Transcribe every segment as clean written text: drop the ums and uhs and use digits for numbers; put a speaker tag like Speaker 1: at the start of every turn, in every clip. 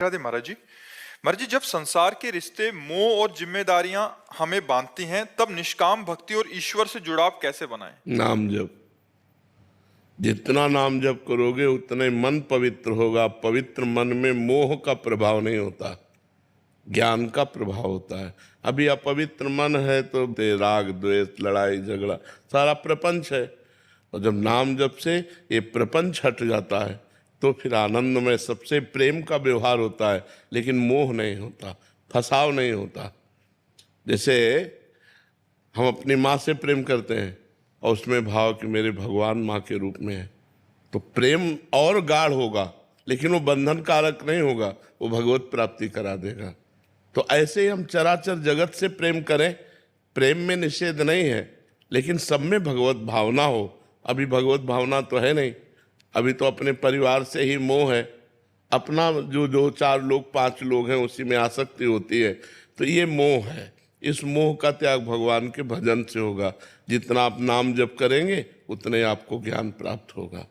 Speaker 1: राधे महाराज जी जब संसार के रिश्ते मोह और जिम्मेदारियां हमें बांधती हैं तब निष्काम भक्ति और ईश्वर से जुड़ाव कैसे बनाएं?
Speaker 2: नाम जप। जितना नाम जप करोगे उतना ही मन पवित्र होगा। पवित्र मन में मोह का प्रभाव नहीं होता, ज्ञान का प्रभाव होता है। अभी अपवित्र मन है तो राग द्वेष लड़ाई झगड़ा सारा प्रपंच है। और जब नाम जप से ये प्रपंच हट जाता है तो फिर आनंद में सबसे प्रेम का व्यवहार होता है, लेकिन मोह नहीं होता, फसाव नहीं होता। जैसे हम अपनी माँ से प्रेम करते हैं और उसमें भाव कि मेरे भगवान माँ के रूप में है, तो प्रेम और गाढ़ होगा, लेकिन वो बंधन कारक नहीं होगा, वो भगवत प्राप्ति करा देगा। तो ऐसे ही हम चराचर जगत से प्रेम करें, प्रेम में निषेध नहीं है, लेकिन सब में भगवत भावना हो। अभी भगवत भावना तो है नहीं, अभी तो अपने परिवार से ही मोह है, अपना जो दो चार लोग पांच लोग हैं उसी में आसक्ति होती है, तो ये मोह है। इस मोह का त्याग भगवान के भजन से होगा। जितना आप नाम जप करेंगे उतने आपको ज्ञान प्राप्त होगा।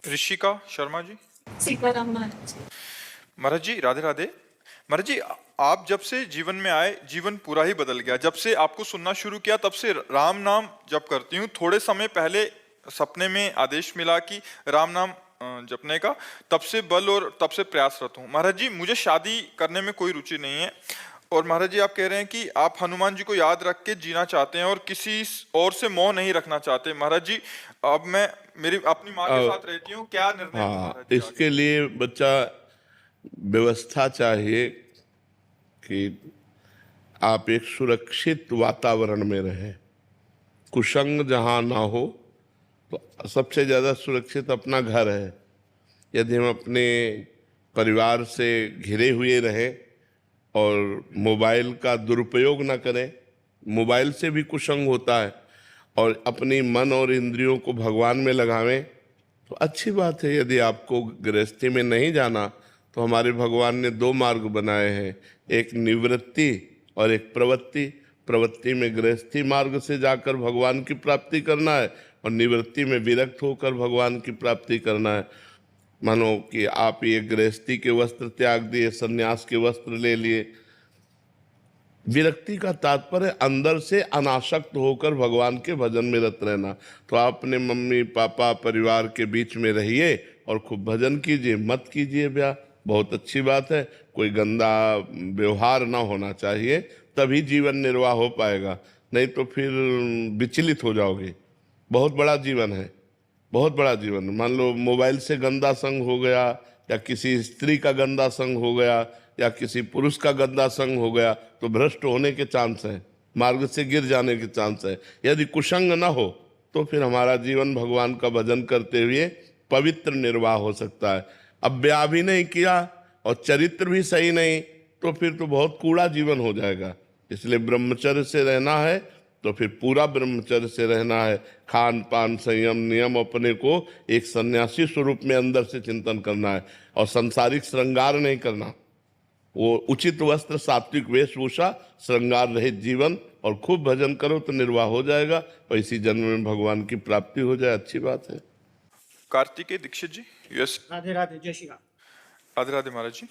Speaker 1: ऋषिका शर्मा जी।
Speaker 3: सीताराम
Speaker 1: महाराज जी राधे राधे। महाराज जी आप जब से जीवन में आए जीवन पूरा ही बदल गया। जब से आपको सुनना शुरू किया तब से राम नाम जप करती हूँ। थोड़े समय पहले सपने में आदेश मिला कि राम नाम जपने का, तब से बल और तब से प्रयासरत हूँ। महाराज जी मुझे शादी करने में कोई रुचि नहीं है और महाराज जी आप कह रहे हैं कि आप हनुमान जी को याद रख के जीना चाहते हैं और किसी और से मोह नहीं रखना चाहते। महाराज जी अब मैं मेरी अपनी माँ के साथ रहती हूँ, क्या निर्णय?
Speaker 2: हाँ, इसके लिए बच्चा व्यवस्था चाहिए कि आप एक सुरक्षित वातावरण में रहें। कुसंग जहाँ ना हो, तो सबसे ज़्यादा सुरक्षित अपना घर है। यदि हम अपने परिवार से घिरे हुए रहें और मोबाइल का दुरुपयोग ना करें, मोबाइल से भी कुसंग होता है, और अपनी मन और इंद्रियों को भगवान में लगावें तो अच्छी बात है। यदि आपको गृहस्थी में नहीं जाना तो हमारे भगवान ने दो मार्ग बनाए हैं, एक निवृत्ति और एक प्रवृत्ति। प्रवृत्ति में गृहस्थी मार्ग से जाकर भगवान की प्राप्ति करना है और निवृत्ति में विरक्त होकर भगवान की प्राप्ति करना है। मानो कि आप ये गृहस्थी के वस्त्र त्याग दिए, सन्यास के वस्त्र ले लिए। विरक्ति का तात्पर्य अंदर से अनासक्त होकर भगवान के भजन में रत रहना। तो आप अपने मम्मी पापा परिवार के बीच में रहिए और खूब भजन कीजिए, मत कीजिए ब्याह। बहुत अच्छी बात है, कोई गंदा व्यवहार ना होना चाहिए, तभी जीवन निर्वाह हो पाएगा, नहीं तो फिर विचलित हो जाओगे। बहुत बड़ा जीवन है, बहुत बड़ा जीवन। मान लो मोबाइल से गंदा संग हो गया, या किसी स्त्री का गंदा संग हो गया, या किसी पुरुष का गंदा संग हो गया, तो भ्रष्ट होने के चांस है, मार्ग से गिर जाने के चांस है। यदि कुसंग ना हो तो फिर हमारा जीवन भगवान का भजन करते हुए पवित्र निर्वाह हो सकता है। अब ब्याह भी नहीं किया और चरित्र भी सही नहीं, तो फिर तो बहुत कूड़ा जीवन हो जाएगा। इसलिए ब्रह्मचर्य से रहना है तो फिर पूरा ब्रह्मचर्य से रहना है। खान पान संयम नियम अपने को एक सन्यासी स्वरूप में अंदर से चिंतन करना है, और सांसारिक श्रृंगार नहीं करना। वो उचित वस्त्र, सात्विक वेशभूषा, श्रृंगार रहित जीवन, और खूब भजन करो तो निर्वाह हो जाएगा, और इसी जन्म में भगवान की प्राप्ति हो जाए, अच्छी बात है।
Speaker 1: कार्तिकेय दीक्षित जी यूएस।
Speaker 3: राधे राधे, जय श्री राम।
Speaker 1: राधे राधे महाराज जी।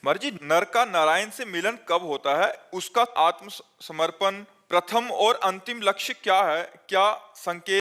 Speaker 1: महाराज जी नर का नारायण से मिलन कब होता है? उसका आत्मसमर्पण प्रथम और अंतिम लक्ष्य क्या है? क्या संकेत